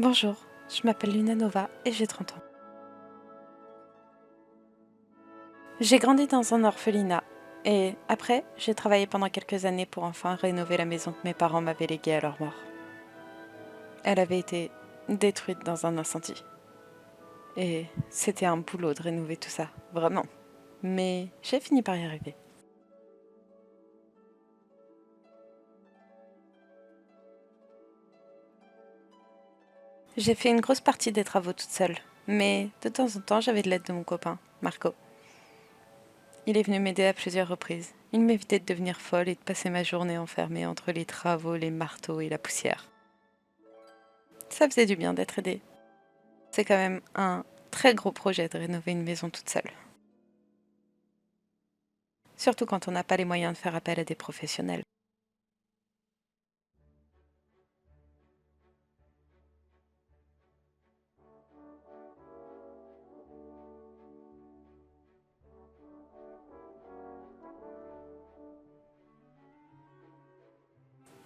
Bonjour, je m'appelle Luna Nova et j'ai 30 ans. J'ai grandi dans un orphelinat et après, j'ai travaillé pendant quelques années pour enfin rénover la maison que mes parents m'avaient léguée à leur mort. Elle avait été détruite dans un incendie. Et c'était un boulot de rénover tout ça, vraiment. Mais j'ai fini par y arriver. J'ai fait une grosse partie des travaux toute seule, mais de temps en temps, j'avais de l'aide de mon copain, Marco. Il est venu m'aider à plusieurs reprises. Il m'évitait de devenir folle et de passer ma journée enfermée entre les travaux, les marteaux et la poussière. Ça faisait du bien d'être aidée. C'est quand même un très gros projet de rénover une maison toute seule. Surtout quand on n'a pas les moyens de faire appel à des professionnels.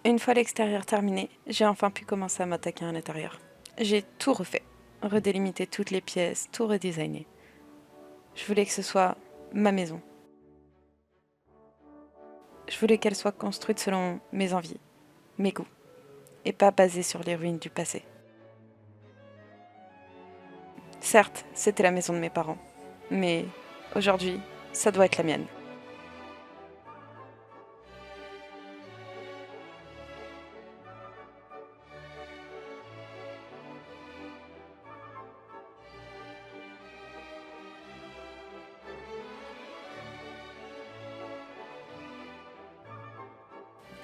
Une fois l'extérieur terminé, j'ai enfin pu commencer à m'attaquer à l'intérieur. J'ai tout refait, redélimité toutes les pièces, tout redesigné. Je voulais que ce soit ma maison. Je voulais qu'elle soit construite selon mes envies, mes goûts, et pas basée sur les ruines du passé. Certes, c'était la maison de mes parents, mais aujourd'hui, ça doit être la mienne.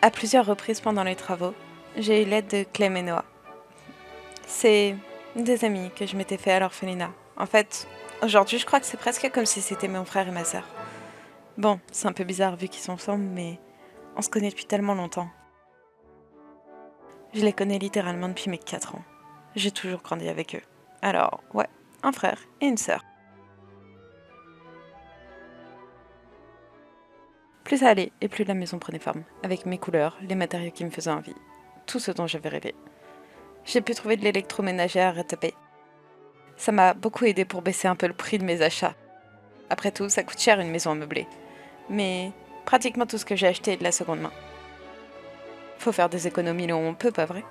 À plusieurs reprises pendant les travaux, j'ai eu l'aide de Clem et Noah. C'est des amis que je m'étais fait à l'orphelinat. En fait, aujourd'hui, je crois que c'est presque comme si c'était mon frère et ma sœur. Bon, c'est un peu bizarre vu qu'ils sont ensemble, mais on se connaît depuis tellement longtemps. Je les connais littéralement depuis mes 4 ans. J'ai toujours grandi avec eux. Alors, ouais, un frère et une sœur. Plus ça allait et plus la maison prenait forme, avec mes couleurs, les matériaux qui me faisaient envie, tout ce dont j'avais rêvé. J'ai pu trouver de l'électroménager à retaper. Ça m'a beaucoup aidé pour baisser un peu le prix de mes achats. Après tout, ça coûte cher une maison à meubler. Mais pratiquement tout ce que j'ai acheté est de la seconde main. Faut faire des économies là où on peut, pas vrai?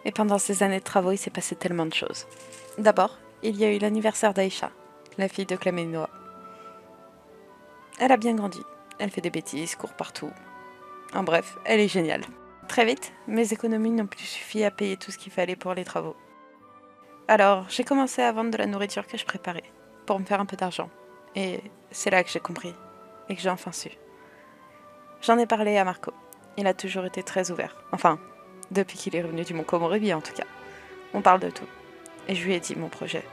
Et pendant ces années de travaux, il s'est passé tellement de choses. D'abord, il y a eu l'anniversaire d'Aïcha, la fille de Clem et Noah. Elle a bien grandi. Elle fait des bêtises, court partout. En bref, elle est géniale. Très vite, mes économies n'ont plus suffi à payer tout ce qu'il fallait pour les travaux. Alors, j'ai commencé à vendre de la nourriture que je préparais, pour me faire un peu d'argent. Et c'est là que j'ai compris, et que j'ai enfin su. J'en ai parlé à Marco. Il a toujours été très ouvert. Enfin, depuis qu'il est revenu du Mont Komorebi en tout cas. On parle de tout. Et je lui ai dit mon projet.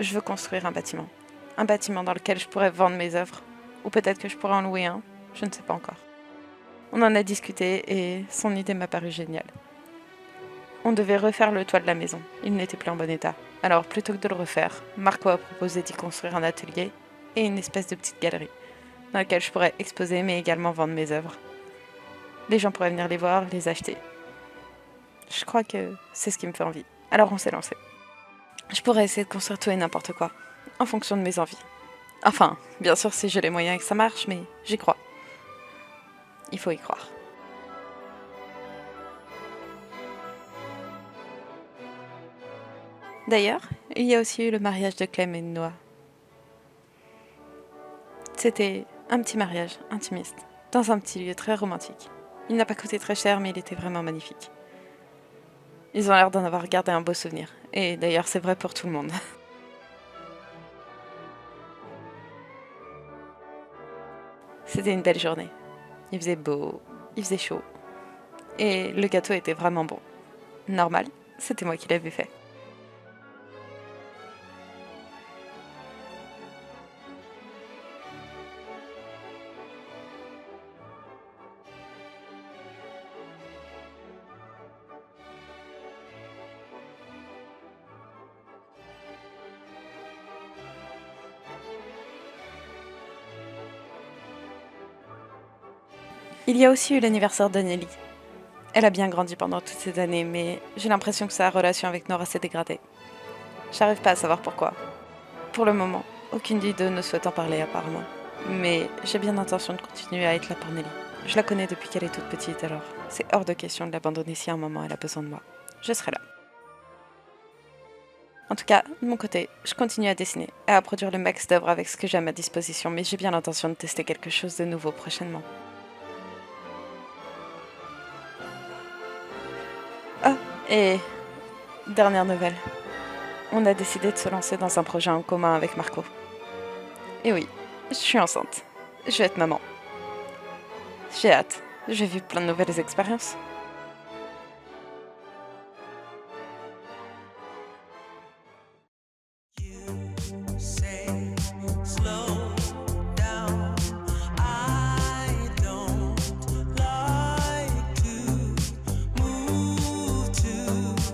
Je veux construire un bâtiment. Un bâtiment dans lequel je pourrais vendre mes œuvres. Ou peut-être que je pourrais en louer un. Je ne sais pas encore. On en a discuté et son idée m'a paru géniale. On devait refaire le toit de la maison. Il n'était plus en bon état. Alors plutôt que de le refaire, Marco a proposé d'y construire un atelier et une espèce de petite galerie dans laquelle je pourrais exposer mais également vendre mes œuvres. Les gens pourraient venir les voir, les acheter. Je crois que c'est ce qui me fait envie. Alors on s'est lancé. Je pourrais essayer de construire tout et n'importe quoi, en fonction de mes envies. Enfin, bien sûr si j'ai les moyens et que ça marche, mais j'y crois. Il faut y croire. D'ailleurs, il y a aussi eu le mariage de Clem et de Noah. C'était un petit mariage intimiste, dans un petit lieu très romantique. Il n'a pas coûté très cher, mais il était vraiment magnifique. Ils ont l'air d'en avoir gardé un beau souvenir. Et d'ailleurs, c'est vrai pour tout le monde. C'était une belle journée. Il faisait beau, il faisait chaud. Et le gâteau était vraiment bon. Normal, c'était moi qui l'avais fait. Il y a aussi eu l'anniversaire d'Anneli. Elle a bien grandi pendant toutes ces années, mais j'ai l'impression que sa relation avec Nora s'est dégradée. J'arrive pas à savoir pourquoi. Pour le moment, aucune des deux ne souhaite en parler apparemment. Mais j'ai bien l'intention de continuer à être là pour Nelly. Je la connais depuis qu'elle est toute petite, alors c'est hors de question de l'abandonner si à un moment elle a besoin de moi. Je serai là. En tout cas, de mon côté, je continue à dessiner et à produire le max d'œuvres avec ce que j'ai à ma disposition, mais j'ai bien l'intention de tester quelque chose de nouveau prochainement. Ah, et dernière nouvelle. On a décidé de se lancer dans un projet en commun avec Marco. Et oui, je suis enceinte. Je vais être maman. J'ai hâte. J'ai vu plein de nouvelles expériences. Say, slow down. I don't like to move too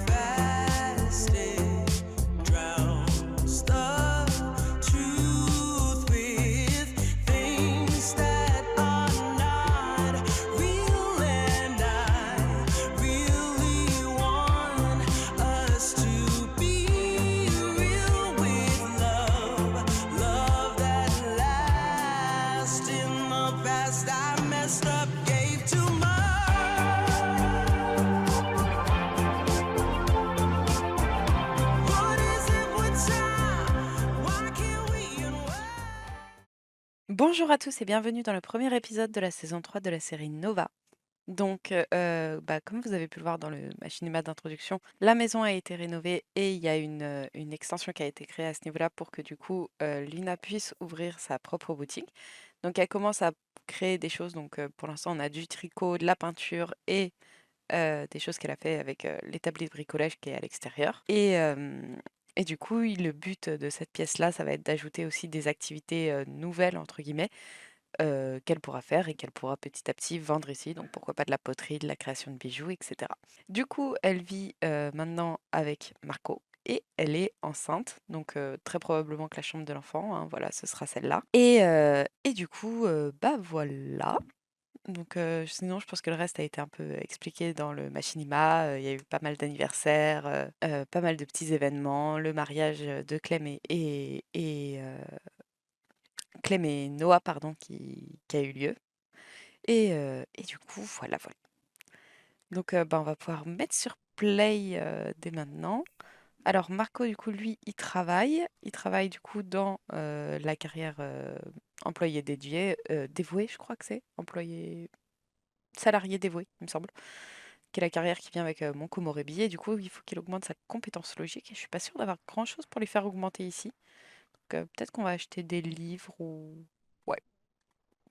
fast. It drowns the truth with things that are not real, and I really want us to be real with love that lasts. In the past, I messed up, gave too much. What is it with time? Why can't we and Bonjour à tous et bienvenue dans le premier épisode de la saison 3 de la série Nova. Donc, comme vous avez pu le voir dans le machinima d'introduction, la maison a été rénovée et il y a une extension qui a été créée à ce niveau-là pour que du coup, Luna puisse ouvrir sa propre boutique. Donc elle commence à créer des choses, donc pour l'instant on a du tricot, de la peinture et des choses qu'elle a fait avec, l'établi de bricolage qui est à l'extérieur et du coup, le but de cette pièce-là, ça va être d'ajouter aussi des activités, «nouvelles» entre guillemets, qu'elle pourra faire et qu'elle pourra petit à petit vendre ici. Donc pourquoi pas de la poterie, de la création de bijoux, et cetera. Du coup, elle vit, maintenant avec Marco et elle est enceinte, donc très probablement que la chambre de l'enfant, hein, voilà, ce sera celle-là et du coup, voilà. Donc sinon, je pense que le reste a été un peu expliqué dans le machinima, il y a eu pas mal d'anniversaires, pas mal de petits événements, le mariage, de Clem et Noah pardon qui a eu lieu et du coup voilà, voilà. Donc on va pouvoir mettre sur play, dès maintenant. Alors Marco du coup lui, il travaille du coup dans, la carrière, employé dévoué je crois que c'est? Employé salarié dévoué, il me semble, qui est la carrière qui vient avec, mon Komorebi et du coup il faut qu'il augmente sa compétence logique et je suis pas sûre d'avoir grand chose pour lui faire augmenter ici. Donc peut-être qu'on va acheter des livres ou ouais.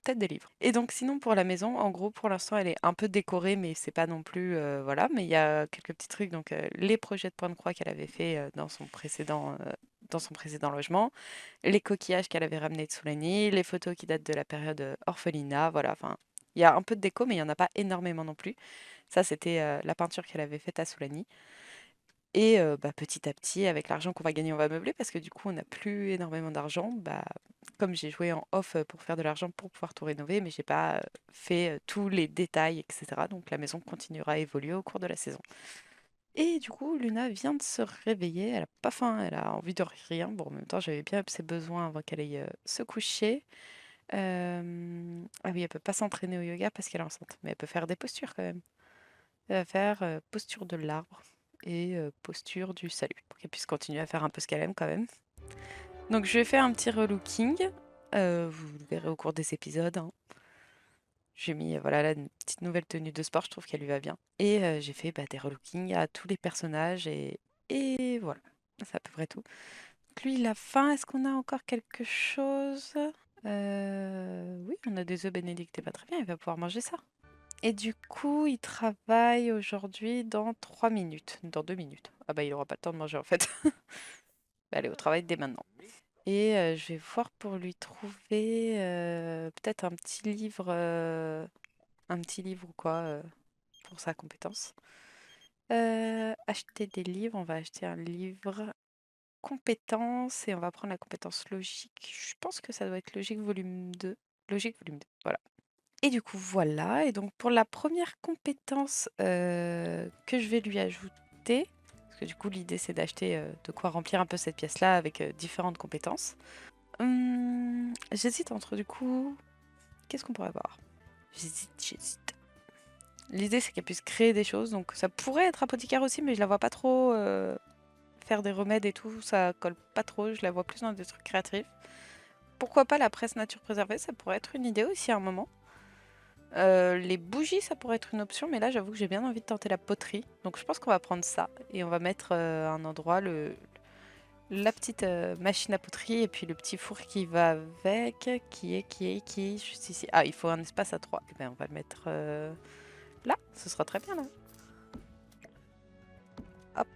Peut-être des livres. Et donc sinon pour la maison, en gros pour l'instant elle est un peu décorée mais c'est pas non plus voilà, mais il y a quelques petits trucs donc les projets de point de croix qu'elle avait fait dans son précédent logement, les coquillages qu'elle avait ramenés de Soulani, les photos qui datent de la période orphelinat, voilà, enfin il y a un peu de déco mais il y en a pas énormément non plus. Ça c'était la peinture qu'elle avait faite à Soulani. Et petit à petit, avec l'argent qu'on va gagner, on va meubler parce que du coup, on n'a plus énormément d'argent. Comme j'ai joué en off pour faire de l'argent pour pouvoir tout rénover, mais j'ai pas fait tous les détails, etc. Donc la maison continuera à évoluer au cours de la saison. Et du coup, Luna vient de se réveiller. Elle a pas faim, elle a envie de rien. Bon, en même temps, j'avais bien ses besoins avant qu'elle aille se coucher. Ah oui, elle peut pas s'entraîner au yoga parce qu'elle est enceinte, mais elle peut faire des postures quand même. Elle va faire posture de l'arbre et posture du salut, pour qu'elle puisse continuer à faire un peu ce qu'elle aime quand même. Donc je vais faire un petit relooking, vous le verrez au cours des épisodes, hein. J'ai mis voilà là une petite nouvelle tenue de sport, je trouve qu'elle lui va bien. Et j'ai fait des relookings à tous les personnages et voilà, c'est à peu près tout. Donc lui il a faim, est-ce qu'on a encore quelque chose? Oui, on a des œufs bénédicts, pas très bien, il va pouvoir manger ça. Et du coup, il travaille aujourd'hui dans 3 minutes. Dans 2 minutes. Ah bah il aura pas le temps de manger en fait. Va aller au travail dès maintenant. Et je vais voir pour lui trouver peut-être un petit livre ou quoi pour sa compétence. Acheter des livres, on va acheter un livre compétence et on va prendre la compétence logique. Je pense que ça doit être logique volume 2. Logique volume 2, voilà. Et du coup, voilà. Et donc, pour la première compétence que je vais lui ajouter, parce que du coup, l'idée, c'est d'acheter de quoi remplir un peu cette pièce-là avec différentes compétences. J'hésite entre, du coup, qu'est-ce qu'on pourrait avoir? J'hésite. L'idée, c'est qu'elle puisse créer des choses. Donc, ça pourrait être apothicaire aussi, mais je la vois pas trop faire des remèdes et tout. Ça colle pas trop. Je la vois plus dans des trucs créatifs. Pourquoi pas la presse nature préservée? Ça pourrait être une idée aussi à un moment. Les bougies, ça pourrait être une option, mais là, j'avoue que j'ai bien envie de tenter la poterie. Donc, je pense qu'on va prendre ça et on va mettre à un endroit la petite machine à poterie et puis le petit four qui va avec, qui est juste ici. Ah, il faut un espace à 3. Et ben, on va le mettre là. Ce sera très bien là. Hop,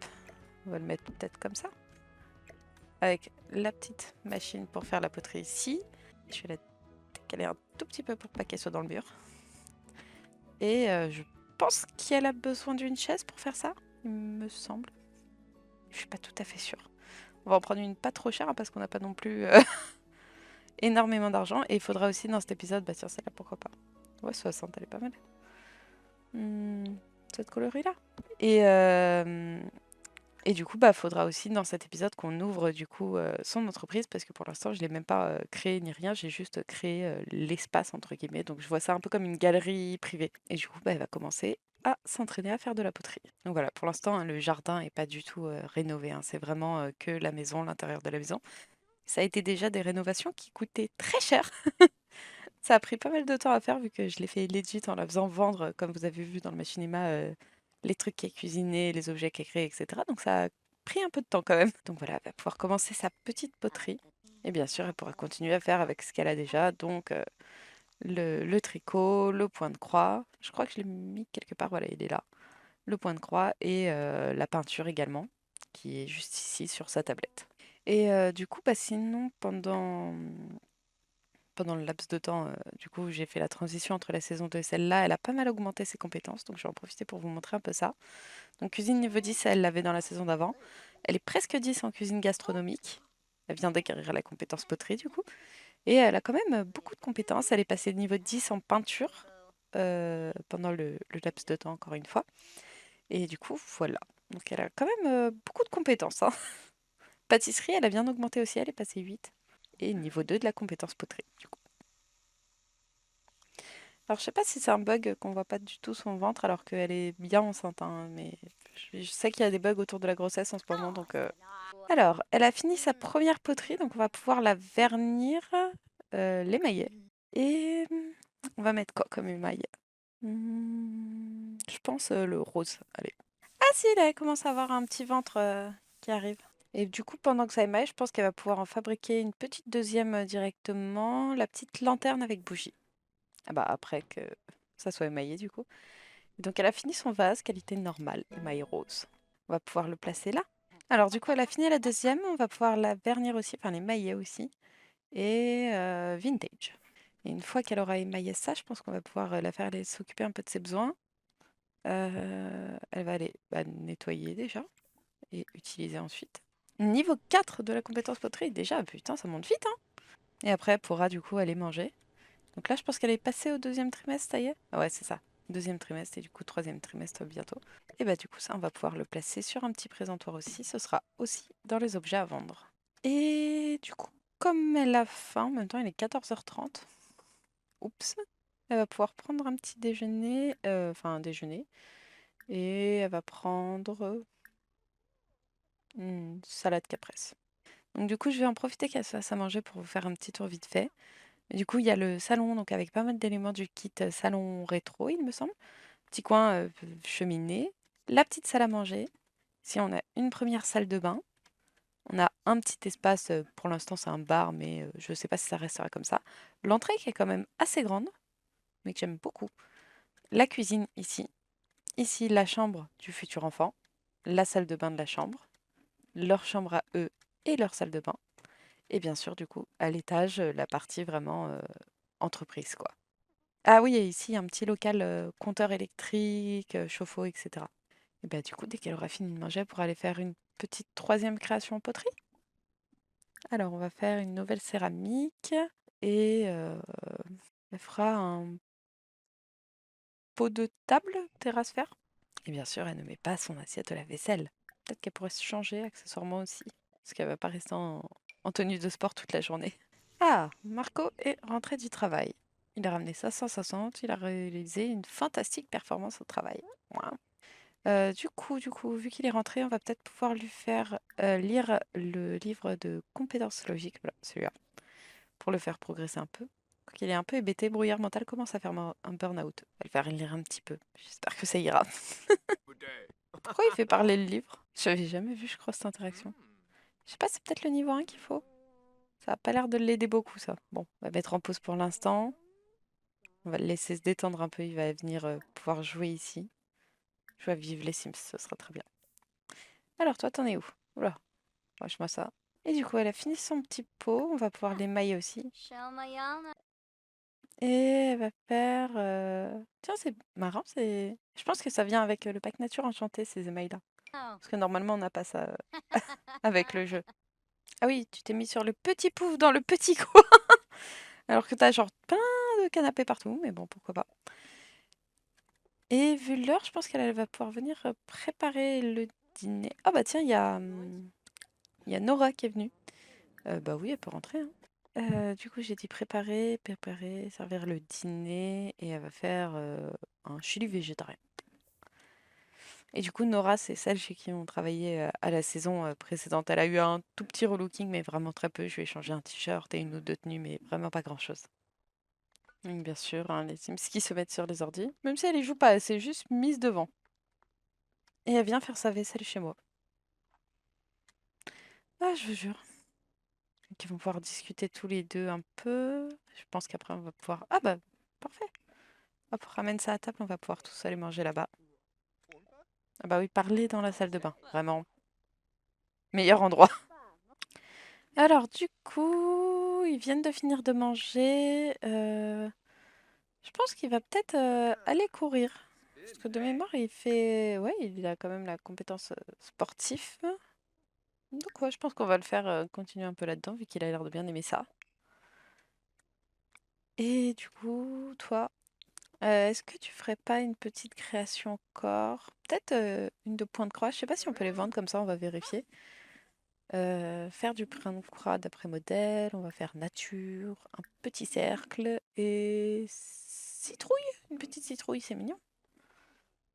on va le mettre peut-être comme ça, avec la petite machine pour faire la poterie ici. Je vais la décaler un tout petit peu pour pas qu'elle soit dans le mur. Et je pense qu'elle a besoin d'une chaise pour faire ça, il me semble. Je suis pas tout à fait sûre. On va en prendre une pas trop chère hein, parce qu'on n'a pas non plus énormément d'argent. Et il faudra aussi dans cet épisode, bah tiens celle-là pourquoi pas. Ouais 60 elle est pas mal. Cette coloris-là. Et du coup, bah, faudra aussi dans cet épisode qu'on ouvre du coup son entreprise parce que pour l'instant, je l'ai même pas créé ni rien, j'ai juste créé l'espace entre guillemets. Donc je vois ça un peu comme une galerie privée. Et du coup, bah, elle va commencer à s'entraîner à faire de la poterie. Donc voilà, pour l'instant, hein, le jardin est pas du tout rénové, hein. C'est vraiment que la maison, l'intérieur de la maison. Ça a été déjà des rénovations qui coûtaient très cher. Ça a pris pas mal de temps à faire vu que je l'ai fait legit en la faisant vendre, comme vous avez vu dans le machinima, les trucs qu'elle cuisinait, les objets qu'elle créait, etc. Donc ça a pris un peu de temps quand même. Donc voilà, elle va pouvoir commencer sa petite poterie. Et bien sûr, elle pourra continuer à faire avec ce qu'elle a déjà. Donc le tricot, le point de croix. Je crois que je l'ai mis quelque part, voilà, il est là. Le point de croix et la peinture également, qui est juste ici sur sa tablette. Et du coup, bah, sinon, pendant le laps de temps, du coup, j'ai fait la transition entre la saison 2 et celle-là. Elle a pas mal augmenté ses compétences, donc je vais en profiter pour vous montrer un peu ça. Donc, cuisine niveau 10, elle l'avait dans la saison d'avant. Elle est presque 10 en cuisine gastronomique. Elle vient d'acquérir la compétence poterie, du coup. Et elle a quand même beaucoup de compétences. Elle est passée de niveau 10 en peinture pendant le laps de temps, encore une fois. Et du coup, voilà. Donc, elle a quand même beaucoup de compétences, hein. Pâtisserie, elle a bien augmenté aussi. Elle est passée 8. Et niveau 2 de la compétence poterie, du coup. Alors, je sais pas si c'est un bug qu'on voit pas du tout son ventre alors qu'elle est bien enceinte, hein, mais je sais qu'il y a des bugs autour de la grossesse en ce moment, donc... Alors, elle a fini sa première poterie, donc on va pouvoir la vernir, l'émailler. Et on va mettre quoi comme émail? Je pense le rose, allez. Ah si, là, elle commence à avoir un petit ventre qui arrive. Et du coup, pendant que ça émaille, je pense qu'elle va pouvoir en fabriquer une petite deuxième directement, la petite lanterne avec bougie. Ah bah après que ça soit émaillé du coup. Donc elle a fini son vase, qualité normale, émaillé rose. On va pouvoir le placer là. Alors du coup elle a fini la deuxième, on va pouvoir la vernir aussi, enfin l'émailler aussi. Et vintage. Et une fois qu'elle aura émaillé ça, je pense qu'on va pouvoir la faire aller s'occuper un peu de ses besoins. Elle va aller nettoyer déjà et utiliser ensuite. Niveau 4 de la compétence poterie, déjà, putain, ça monte vite, hein. Et après, elle pourra du coup aller manger. Donc là, je pense qu'elle est passée au deuxième trimestre, ça y est? Ah ouais, c'est ça. Deuxième trimestre et du coup troisième trimestre bientôt. Et bah du coup ça, on va pouvoir le placer sur un petit présentoir aussi. Ce sera aussi dans les objets à vendre. Et du coup, comme elle a faim, en même temps il est 14h30. Oups. Elle va pouvoir prendre un petit déjeuner, enfin un déjeuner. Et elle va prendre une salade caprese. Donc du coup, je vais en profiter qu'elle se fasse à manger pour vous faire un petit tour vite fait. Du coup, il y a le salon, donc avec pas mal d'éléments du kit salon rétro, il me semble. Petit coin cheminée. La petite salle à manger. Ici, on a une première salle de bain. On a un petit espace, pour l'instant c'est un bar, mais je ne sais pas si ça restera comme ça. L'entrée qui est quand même assez grande, mais que j'aime beaucoup. La cuisine ici. Ici, la chambre du futur enfant. La salle de bain de la chambre. Leur chambre à eux et leur salle de bain. Et bien sûr, du coup, à l'étage, la partie vraiment entreprise, quoi. Ah oui, et ici, un petit local compteur électrique, chauffe-eau, etc. Et bah, du coup, dès qu'elle aura fini de manger, elle pourra aller faire une petite troisième création en poterie. Alors, on va faire une nouvelle céramique et elle fera un pot de table, terrasphère. Et bien sûr, elle ne met pas son assiette au lave-vaisselle. Peut-être qu'elle pourrait se changer accessoirement aussi, parce qu'elle va pas rester en tenue de sport toute la journée. Ah, Marco est rentré du travail. Il a ramené sa 160, il a réalisé une fantastique performance au travail. Ouah. Du coup, vu qu'il est rentré, on va peut-être pouvoir lui faire lire le livre de compétences logiques, voilà, celui-là, pour le faire progresser un peu. Il est un peu hébété, brouillard mental commence à faire un burn-out. On va le faire lire un petit peu. J'espère que ça ira. Pourquoi il fait parler le livre? J'avais jamais vu, je crois, cette interaction. Je sais pas, c'est peut-être le niveau 1 qu'il faut. Ça a pas l'air de l'aider beaucoup, ça. Bon, on va mettre en pause pour l'instant. On va le laisser se détendre un peu. Il va venir pouvoir jouer ici. Jouer à Vive les Sims, ce sera très bien. Alors, toi, t'en es où? Oula, lâche-moi ça. Et du coup, elle a fini son petit pot. On va pouvoir l'émailler aussi. Et elle va faire... Tiens, c'est marrant, c'est... Je pense que ça vient avec le pack nature enchanté, ces émails-là. Parce que normalement, on n'a pas ça avec le jeu. Ah oui, tu t'es mis sur le petit pouf dans le petit coin. Alors que t'as genre plein de canapés partout, mais bon, pourquoi pas. Et vu l'heure, je pense qu'elle va pouvoir venir préparer le dîner. Ah bah tiens, il y a Nora qui est venue. Bah oui, elle peut rentrer, hein. Du coup, j'ai dit préparer, servir le dîner, et elle va faire un chili végétarien. Et du coup, Nora, c'est celle chez qui on travaillait à la saison précédente. Elle a eu un tout petit relooking, mais vraiment très peu. Je lui ai changé un t-shirt et une ou deux tenues, mais vraiment pas grand-chose. Donc, bien sûr, hein, les Sims qui se mettent sur les ordis. Même si elle y joue pas, elle s'est juste mise devant. Et elle vient faire sa vaisselle chez moi. Ah, je vous jure. Donc, ils vont pouvoir discuter tous les deux un peu. Je pense qu'après, on va pouvoir... Ah bah, parfait. Hop, ramène ça à table, on va pouvoir tous aller manger là-bas. Ah bah oui, parler dans la salle de bain. Vraiment. Meilleur endroit. Alors, du coup, ils viennent de finir de manger. Je pense qu'il va peut-être aller courir. Parce que de mémoire, il fait... Ouais, il a quand même la compétence sportive. Donc ouais, je pense qu'on va le faire continuer un peu là-dedans, vu qu'il a l'air de bien aimer ça. Et du coup, toi, est-ce que tu ferais pas une petite création encore? Peut-être une de points de croix. Je sais pas si on peut les vendre comme ça, on va vérifier. Faire du point de croix d'après modèle. On va faire nature, un petit cercle et citrouille. Une petite citrouille, c'est mignon.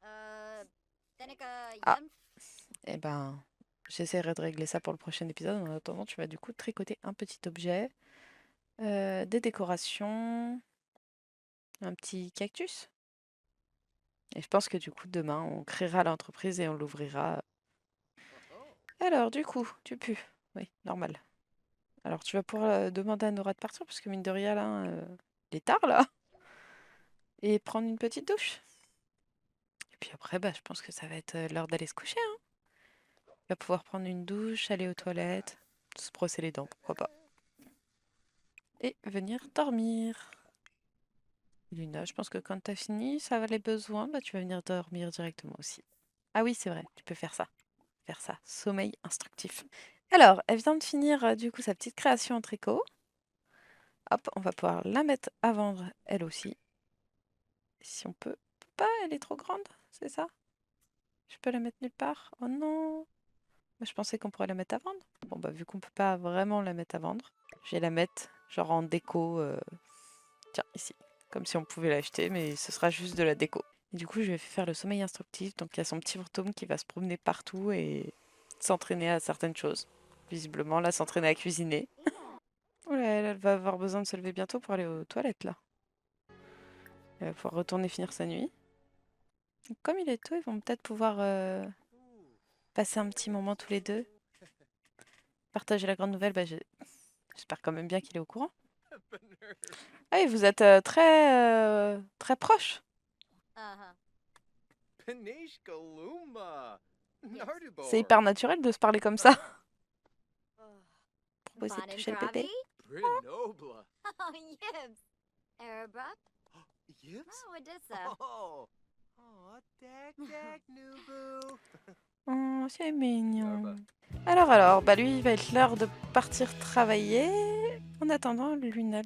Ah, eh ben, j'essaierai de régler ça pour le prochain épisode. En attendant, tu vas du coup tricoter un petit objet, des décorations, un petit cactus. Et je pense que du coup, demain, on créera l'entreprise et on l'ouvrira. Alors, du coup, tu pues. Oui, normal. Alors, tu vas pouvoir demander à Nora de partir, parce que mine de rien, là, il est tard, là. Et prendre une petite douche. Et puis après, bah, je pense que ça va être l'heure d'aller se coucher, hein. Il va pouvoir prendre une douche, aller aux toilettes, se brosser les dents, pourquoi pas. Et venir dormir. Luna, je pense que quand t'as fini, ça va les besoins, bah, tu vas venir dormir directement aussi. Ah oui, c'est vrai, tu peux faire ça. Faire ça. Sommeil instructif. Alors, elle vient de finir du coup sa petite création en tricot. Hop, on va pouvoir la mettre à vendre elle aussi. Si on peut. Pas, elle est trop grande, c'est ça? Je peux la mettre nulle part? Oh non! Moi, je pensais qu'on pourrait la mettre à vendre. Bon, bah, vu qu'on peut pas vraiment la mettre à vendre, je vais la mettre genre en déco. Tiens, ici. Comme si on pouvait l'acheter, mais ce sera juste de la déco. Et du coup, je vais faire le sommeil instructif. Donc, il y a son petit fantôme qui va se promener partout et s'entraîner à certaines choses. Visiblement, là, s'entraîner à cuisiner. Oh là, elle va avoir besoin de se lever bientôt pour aller aux toilettes, là. Elle va pouvoir retourner finir sa nuit. Donc, comme il est tôt, ils vont peut-être pouvoir passer un petit moment tous les deux. Partager la grande nouvelle, bah, j'espère quand même bien qu'il est au courant. Ah oui, vous êtes très proches. C'est hyper naturel de se parler comme ça. Pour essayer de toucher le bébé. Oh, c'est mignon. Alors, bah lui, il va être l'heure de partir travailler. En attendant, Luna,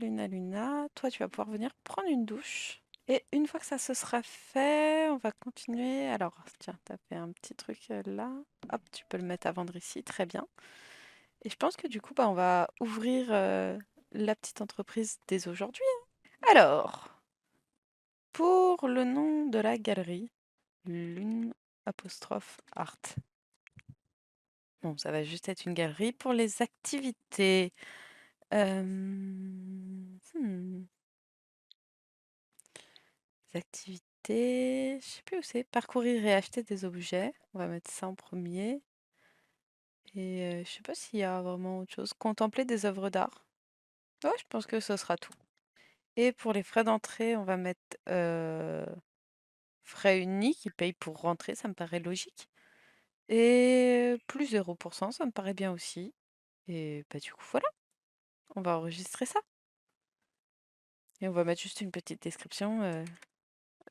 toi, tu vas pouvoir venir prendre une douche. Et une fois que ça se sera fait, on va continuer. Alors, tiens, tu as fait un petit truc là. Hop, tu peux le mettre à vendre ici, très bien. Et je pense que du coup, bah, on va ouvrir la petite entreprise dès aujourd'hui. Alors, pour le nom de la galerie, Lune apostrophe art. Bon, ça va juste être une galerie pour les activités. Euh, hmm, Les activités, je sais plus où c'est. Parcourir et acheter des objets. On va mettre ça en premier. Et je sais pas s'il y a vraiment autre chose. Contempler des œuvres d'art. Ouais, je pense que ce sera tout. Et pour les frais d'entrée, on va mettre frais uniques. Ils payent pour rentrer, ça me paraît logique. Et plus 0%, ça me paraît bien aussi. Et bah du coup, voilà, on va enregistrer ça. Et on va mettre juste une petite description.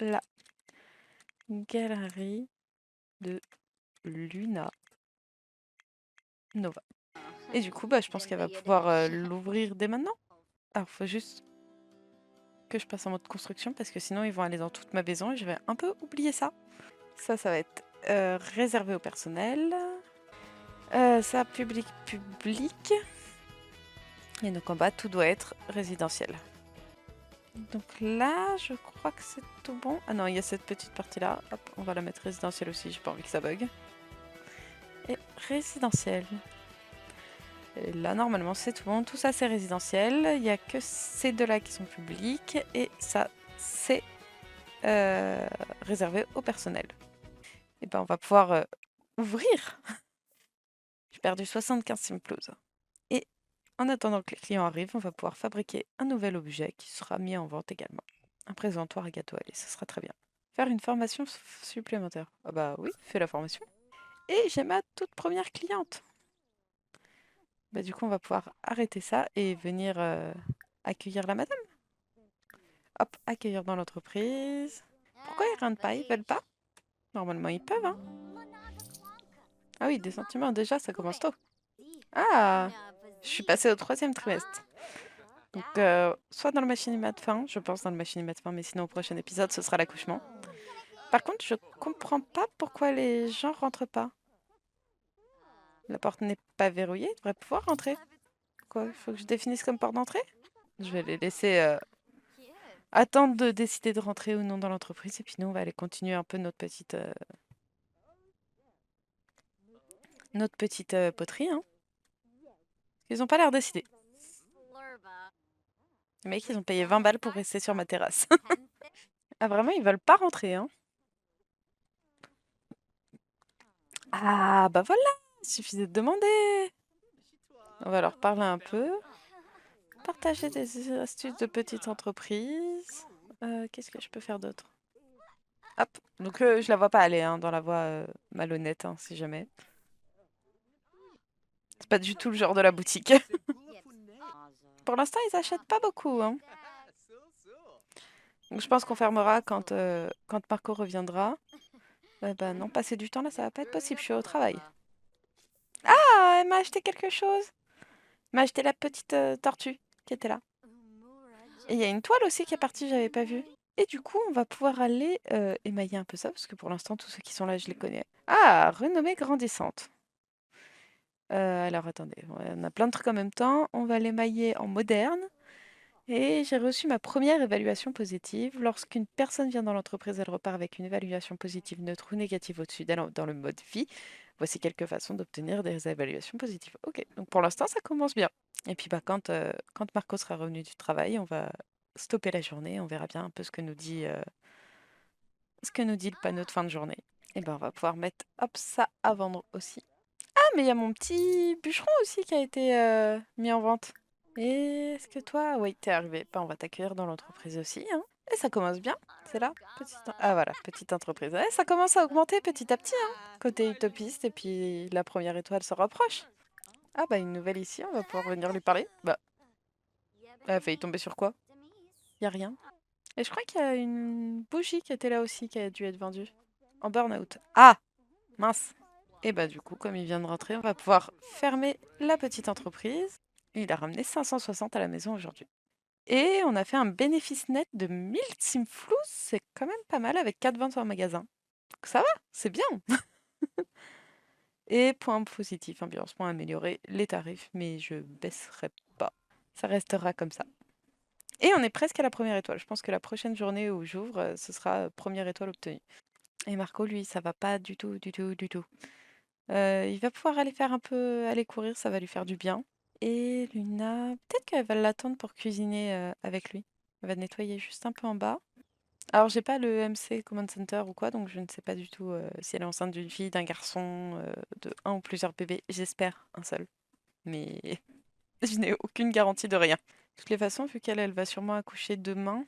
La galerie de Luna Nova. Et du coup, bah, je pense qu'elle va pouvoir l'ouvrir dès maintenant. Alors, faut juste que je passe en mode construction parce que sinon, ils vont aller dans toute ma maison et je vais un peu oublier ça. Ça va être réservé au personnel. Ça, public. Et donc en bas, tout doit être résidentiel. Donc là, je crois que c'est tout bon. Ah non, il y a cette petite partie-là. Hop, on va la mettre résidentielle aussi, j'ai pas envie que ça bug. Et résidentiel. Et là, normalement, c'est tout bon. Tout ça, c'est résidentiel. Il n'y a que ces deux-là qui sont publics. Et ça, c'est réservé au personnel. Et ben, on va pouvoir ouvrir. J'ai perdu 75 simploses. Et en attendant que les clients arrivent, on va pouvoir fabriquer un nouvel objet qui sera mis en vente également. Un présentoir à gâteau, allez, ce sera très bien. Faire une formation supplémentaire. Ah bah oui, fais la formation. Et j'ai ma toute première cliente. Bah du coup, on va pouvoir arrêter ça et venir accueillir la madame. Hop, accueillir dans l'entreprise. Pourquoi ils rentrent pas? Ils veulent pas? Normalement, ils peuvent, hein. Ah oui, des sentiments, déjà, ça commence tôt. Ah, je suis passée au 3e trimestre. Donc, soit dans le machinima de fin, je pense dans le machinima de fin, mais sinon au prochain épisode, ce sera l'accouchement. Par contre, je comprends pas pourquoi les gens rentrent pas. La porte n'est pas verrouillée, ils devraient pouvoir rentrer. Quoi, il faut que je définisse comme porte d'entrée? Je vais les laisser attendre de décider de rentrer ou non dans l'entreprise, et puis nous, on va aller continuer un peu notre petite poterie, hein. Ils ont pas l'air décidés. Les mecs, ils ont payé 20 balles pour rester sur ma terrasse. Ah, vraiment, ils veulent pas rentrer, hein. Ah, bah voilà, il suffisait de demander. On va leur parler un peu. Partager des astuces de petite entreprise. Qu'est-ce que je peux faire d'autre? Hop, donc je la vois pas aller hein, dans la voie malhonnête, hein, si jamais. C'est pas du tout le genre de la boutique. Pour l'instant, ils achètent pas beaucoup, hein. Donc je pense qu'on fermera quand Marco reviendra. Bah non, passer du temps là, ça va pas être possible, je suis au travail. Ah, elle m'a acheté quelque chose. Elle m'a acheté la petite tortue qui était là. Et il y a une toile aussi qui est partie, j'avais pas vu. Et du coup, on va pouvoir aller émailler un peu ça, parce que pour l'instant, tous ceux qui sont là, je les connais. Ah, renommée grandissante. Alors attendez, on a plein de trucs en même temps. On va l'émailler en moderne. Et j'ai reçu ma première évaluation positive. Lorsqu'une personne vient dans l'entreprise, elle repart avec une évaluation positive, neutre ou négative au-dessus d'elle dans le mode vie. Voici quelques façons d'obtenir des évaluations positives. Ok, donc pour l'instant, ça commence bien. Et puis bah, quand Marco sera revenu du travail, on va stopper la journée. On verra bien un peu ce que nous dit le panneau de fin de journée. Et ben on va pouvoir mettre hop ça à vendre aussi. Ah, mais il y a mon petit bûcheron aussi qui a été mis en vente. Et est-ce que toi, oui, t'es arrivé. Ben, on va t'accueillir dans l'entreprise aussi, hein. Et ça commence bien. C'est là, ah voilà, petite entreprise. Ouais, ça commence à augmenter petit à petit, hein. Côté utopiste, et puis la première étoile se rapproche. Ah bah une nouvelle ici, on va pouvoir venir lui parler. Bah, elle a failli tomber sur quoi? Y a rien. Et je crois qu'il y a une bougie qui était là aussi, qui a dû être vendue. En burn-out. Ah! Mince. Et bah du coup, comme il vient de rentrer, on va pouvoir fermer la petite entreprise. Et il a ramené 560 à la maison aujourd'hui. Et on a fait un bénéfice net de 1000 simflous, c'est quand même pas mal avec 4 ventes en magasin. Donc ça va, c'est bien. Et point positif, ambulancement amélioré, les tarifs, mais je baisserai pas. Ça restera comme ça. Et on est presque à la première étoile. Je pense que la prochaine journée où j'ouvre, ce sera première étoile obtenue. Et Marco, lui, ça va pas du tout, du tout, du tout. Il va pouvoir aller faire un peu, aller courir, ça va lui faire du bien. Et Luna, peut-être qu'elle va l'attendre pour cuisiner avec lui. Elle va nettoyer juste un peu en bas. Alors, j'ai pas le MC Command Center ou quoi, donc je ne sais pas du tout si elle est enceinte d'une fille, d'un garçon, de un ou plusieurs bébés. J'espère un seul. Mais je n'ai aucune garantie de rien. De toutes les façons, vu qu'elle va sûrement accoucher demain,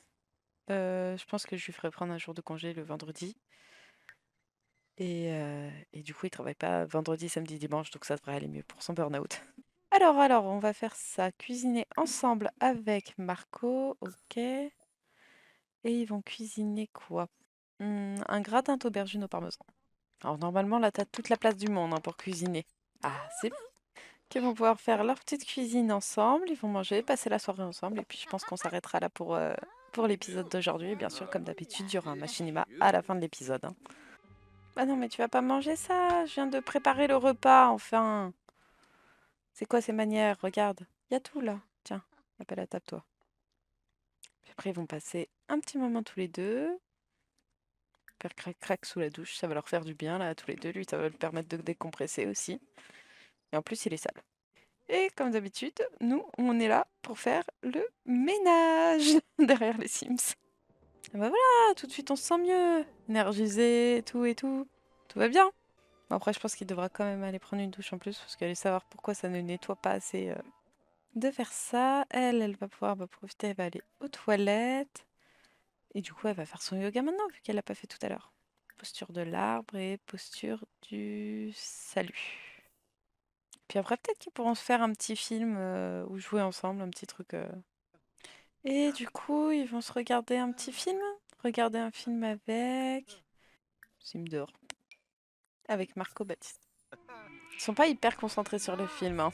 je pense que je lui ferai prendre un jour de congé le vendredi. Et du coup, il travaille pas vendredi, samedi, dimanche, donc ça devrait aller mieux pour son burn-out. Alors, on va faire ça. Cuisiner ensemble avec Marco, ok. Et ils vont cuisiner quoi? Un gratin d'aubergine au parmesan. Alors normalement, là, t'as toute la place du monde hein, pour cuisiner. Ah, c'est bien. Qu'ils vont pouvoir faire leur petite cuisine ensemble, ils vont manger, passer la soirée ensemble, et puis je pense qu'on s'arrêtera là pour l'épisode d'aujourd'hui. Et bien sûr, comme d'habitude, il y aura un machinima à la fin de l'épisode. Hein. Bah non, mais tu vas pas manger ça, je viens de préparer le repas, enfin. C'est quoi ces manières? Regarde, il y a tout là. Tiens, appelle à table, toi. Puis après, ils vont passer un petit moment tous les deux, faire crac-crac sous la douche, ça va leur faire du bien là, tous les deux. Lui, ça va lui permettre de décompresser aussi. Et en plus, il est sale. Et comme d'habitude, nous, on est là pour faire le ménage derrière les Sims. Et bah voilà, tout de suite on se sent mieux, énergisé, tout et tout. Tout va bien. Bon, après, je pense qu'il devra quand même aller prendre une douche en plus, parce qu'elle allait savoir pourquoi ça ne nettoie pas assez de faire ça. Elle va pouvoir profiter, elle va aller aux toilettes. Et du coup, elle va faire son yoga maintenant, vu qu'elle l'a pas fait tout à l'heure. Posture de l'arbre et posture du salut. Puis après, peut-être qu'ils pourront se faire un petit film ou jouer ensemble, un petit truc. Et du coup, ils vont se regarder un petit film. Regarder un film avec. Sim dehors. Avec Marco Baptiste. Ils sont pas hyper concentrés sur le film. Hein.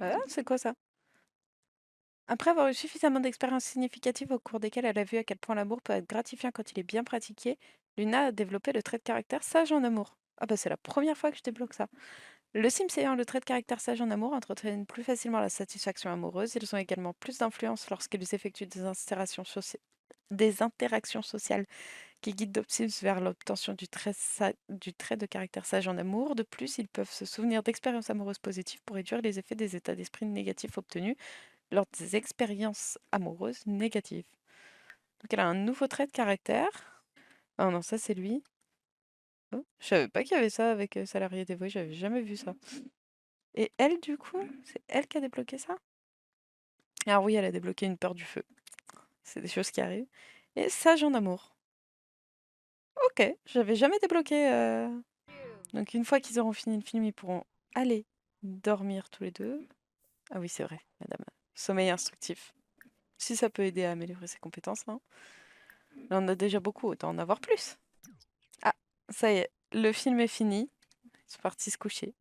Ah, c'est quoi ça? Après avoir eu suffisamment d'expériences significatives au cours desquelles elle a vu à quel point l'amour peut être gratifiant quand il est bien pratiqué, Luna a développé le trait de caractère sage en amour. Ah bah c'est la première fois que je débloque ça. Le Sims ayant le trait de caractère sage en amour entretiennent plus facilement la satisfaction amoureuse. Ils ont également plus d'influence lorsqu'ils effectuent des interactions sociales qui guident d'autres Sims vers l'obtention du trait de caractère sage en amour. De plus, ils peuvent se souvenir d'expériences amoureuses positives pour réduire les effets des états d'esprit négatifs obtenus lors des expériences amoureuses négatives. Donc elle a un nouveau trait de caractère. Ah non, ça c'est lui. Oh, je savais pas qu'il y avait ça avec salarié dévoué, j'avais jamais vu ça. Et elle, du coup, c'est elle qui a débloqué ça? Ah oui, elle a débloqué une peur du feu. C'est des choses qui arrivent. Et sage en amour. Ok, j'avais jamais débloqué. Donc une fois qu'ils auront fini le film, ils pourront aller dormir tous les deux. Ah oui, c'est vrai, madame. Sommeil instructif. Si ça peut aider à améliorer ses compétences, hein. Là, on a déjà beaucoup, autant en avoir plus. Ah, ça y est, le film est fini. Ils sont partis se coucher.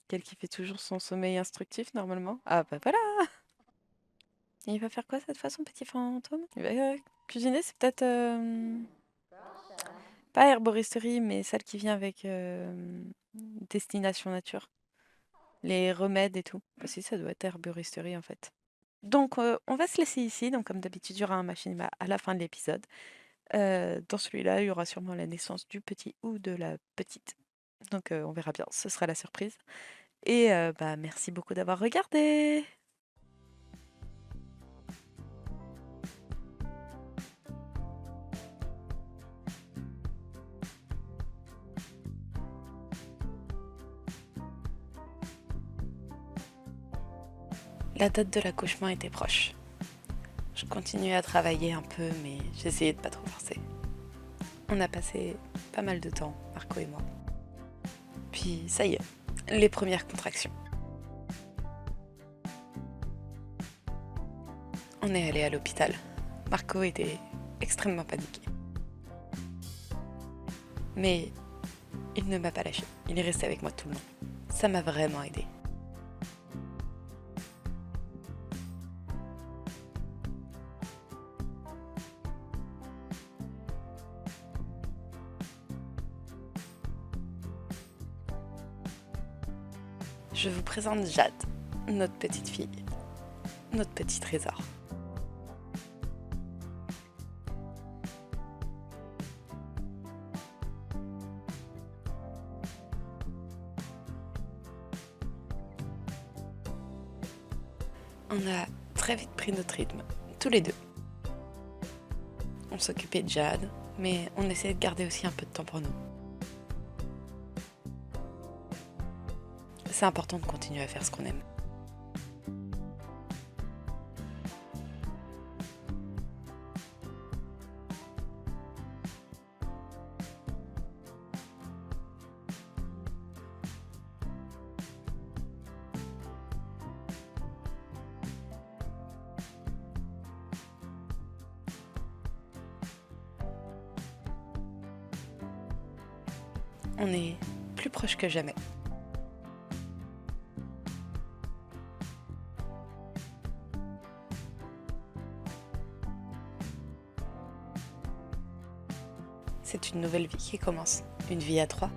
Quel qui fait toujours son sommeil instructif normalement. Ah bah voilà. Et il va faire quoi cette fois, son petit fantôme? Il va cuisiner, c'est peut-être pas herboristerie, mais celle qui vient avec Destination Nature. Les remèdes et tout. Bah si, ça doit être herboristerie en fait. Donc on va se laisser ici. Donc comme d'habitude, il y aura un machinima à la fin de l'épisode. Dans celui-là, il y aura sûrement la naissance du petit ou de la petite. Donc on verra bien, ce sera la surprise. Et bah merci beaucoup d'avoir regardé. La date de l'accouchement était proche. Je continuais à travailler un peu, mais j'essayais de pas trop forcer. On a passé pas mal de temps, Marco et moi. Puis ça y est, les premières contractions. On est allé à l'hôpital. Marco était extrêmement paniqué. Mais il ne m'a pas lâché. Il est resté avec moi tout le long. Ça m'a vraiment aidé. je vous présente Jade, notre petite fille, notre petit trésor. On a très vite pris notre rythme, tous les deux. On s'occupait de Jade, mais on essayait de garder aussi un peu de temps pour nous. C'est important de continuer à faire ce qu'on aime. On est plus proches que jamais. C'est une nouvelle vie qui commence, une vie à trois.